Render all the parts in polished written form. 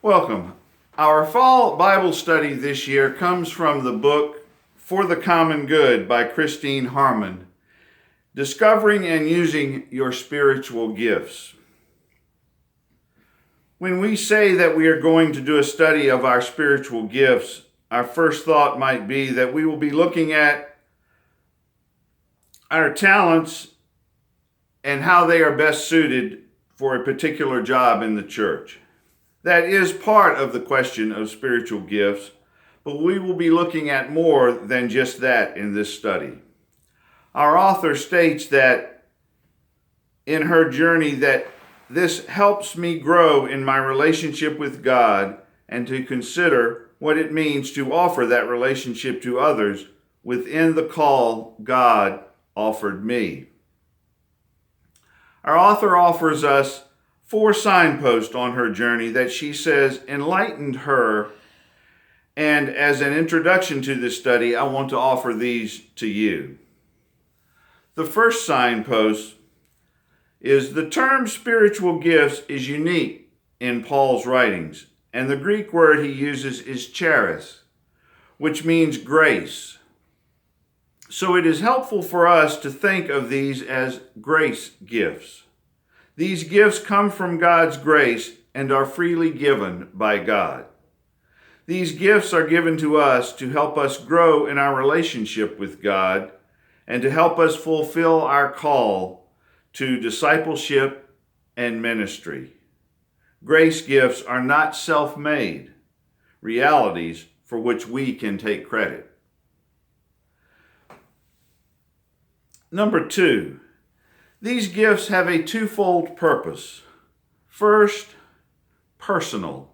Welcome. Our fall Bible study this year comes from the book For the Common Good by Christine Harmon, Discovering and Using Your Spiritual Gifts. When we say that we are going to do a study of our spiritual gifts, our first thought might be that we will be looking at our talents and how they are best suited for a particular job in the church. That is part of the question of spiritual gifts, but we will be looking at more than just that in this study. Our author states that in her journey that this helps me grow in my relationship with God and to consider what it means to offer that relationship to others within the call God offered me. Our author offers us 4 signposts on her journey that she says enlightened her, and as an introduction to this study, I want to offer these to you. The first signpost is the term spiritual gifts is unique in Paul's writings, and the Greek word he uses is charis, which means grace. So it is helpful for us to think of these as grace gifts. These gifts come from God's grace and are freely given by God. These gifts are given to us to help us grow in our relationship with God and to help us fulfill our call to discipleship and ministry. Grace gifts are not self-made realities for which we can take credit. Number 2. These gifts have a twofold purpose. First, personal.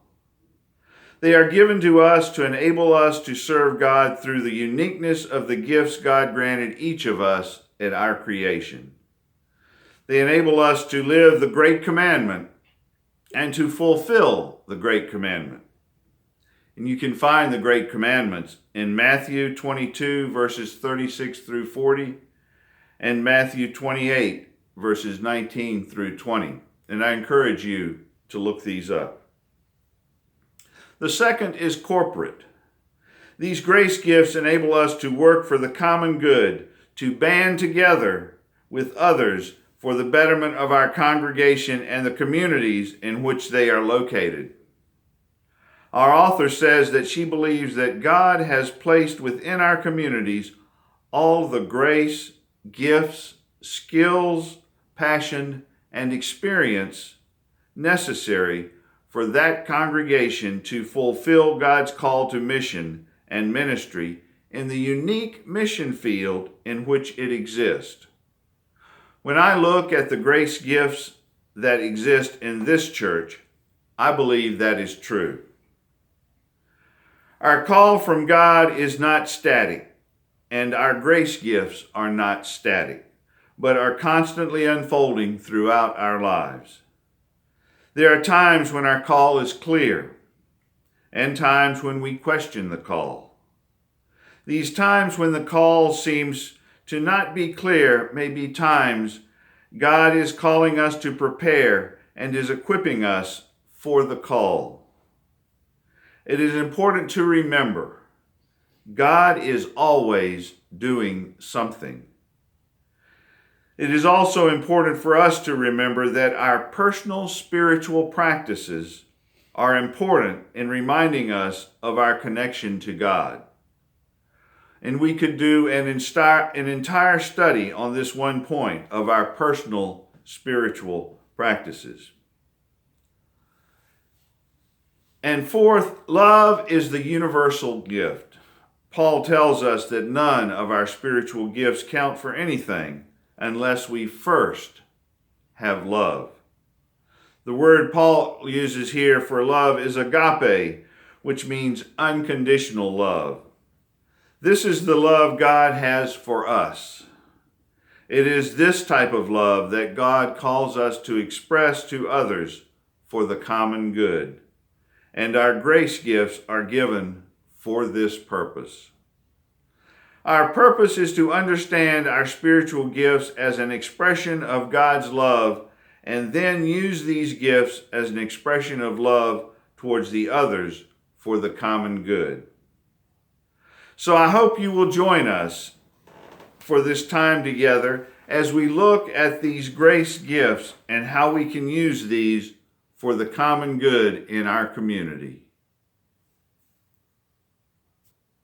They are given to us to enable us to serve God through the uniqueness of the gifts God granted each of us at our creation. They enable us to live the Great Commandment and to fulfill the Great Commandment. And you can find the Great Commandments in Matthew 22, verses 36 through 40, and Matthew 28, verses 19 through 20. And I encourage you to look these up. The second is corporate. These grace gifts enable us to work for the common good, to band together with others for the betterment of our congregation and the communities in which they are located. Our author says that she believes that God has placed within our communities all the grace, gifts, skills, passion, and experience necessary for that congregation to fulfill God's call to mission and ministry in the unique mission field in which it exists. When I look at the grace gifts that exist in this church, I believe that is true. Our call from God is not static, and our grace gifts are not static, but are constantly unfolding throughout our lives. There are times when our call is clear, and times when we question the call. These times when the call seems to not be clear may be times God is calling us to prepare and is equipping us for the call. It is important to remember, God is always doing something. It is also important for us to remember that our personal spiritual practices are important in reminding us of our connection to God. And we could do an entire study on this one point of our personal spiritual practices. And fourth, love is the universal gift. Paul tells us that none of our spiritual gifts count for anything unless we first have love. The word Paul uses here for love is agape, which means unconditional love. This is the love God has for us. It is this type of love that God calls us to express to others for the common good. And our grace gifts are given for this purpose. Our purpose is to understand our spiritual gifts as an expression of God's love and then use these gifts as an expression of love towards the others for the common good. So I hope you will join us for this time together as we look at these grace gifts and how we can use these for the common good in our community.